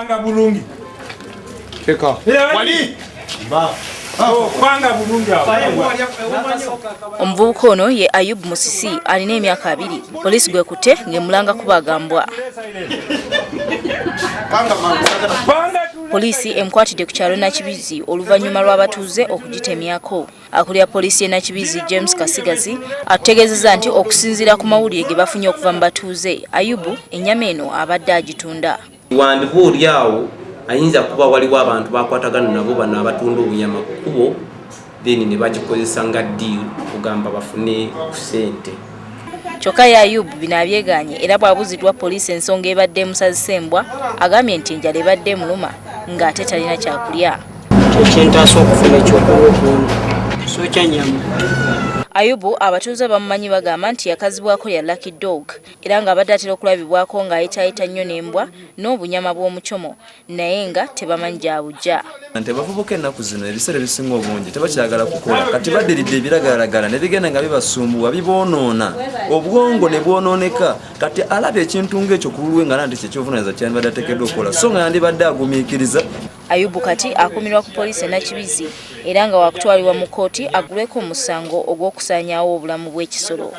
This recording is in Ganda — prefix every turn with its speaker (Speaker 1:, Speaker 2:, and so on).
Speaker 1: Panga bulungi.
Speaker 2: Keka.
Speaker 1: Wali. Panga bulungi.
Speaker 3: Omuvubuka ono ye Ayub Musisi alina emyaka 2. Poliisi gwe kutte ng'emulanga kubagambwa. Poliisi emukwatidde ku kyalo Nakibizi oluvannyuma lw'abatuuze okugitemyako. Akulira poliisi e Nakibizi James Kasigazi ategeezezza nti okusinziira ku mawulire ge bafunye okuva mu batuuze, Ayubu ennyama eno abadde agitunda.
Speaker 4: Wandiba oli awo ayinza kuba waliwo abantu bakwatagana nabo bano abatunda obunyama ku kkubo then ne bagikozesa nga deal kugamba bafune ku ssente.
Speaker 3: Kyokka ya Ayub bino abyeganye era bw'abuziddwa poliisi ensonga ebadde emusazisembwa agambye nti enjala ebadde emuluma ng'ate talina kyakulya.
Speaker 5: Kyentaasa okufuna ekyokulya okundi so kyanyama.
Speaker 3: Ayubu abatuuze bamumanyi bagamba nti yakazibwako ya Lucky Dog era ng'abadde atera okulabibwako ng'ayitaayita nnyo n'embwa n'obunyama bw'omucomo naye nga tebamanyi gy'abujja.
Speaker 6: Nti bavubuka ennaku zino ebiseera ebisinga obungi tebakyagala kukola kati baddiridde ebiragalagala ne bigenda nga bibasumbuwa biboonoona obwongo ne bwonooneka kati alabye ekintu ng'ekyo ku lulwe nga nanti kyekyovunaanyizibwa kyandibadde ateekeddwa okukola so nga yandibadde agumiikiriza.
Speaker 3: Ayubu kati akumirwa ku poliisi e Nakibizi era nga wakutwalibwa mu kkooti agulweko omusango ogw'okusaanyaawo obulamu bw'ekisolo.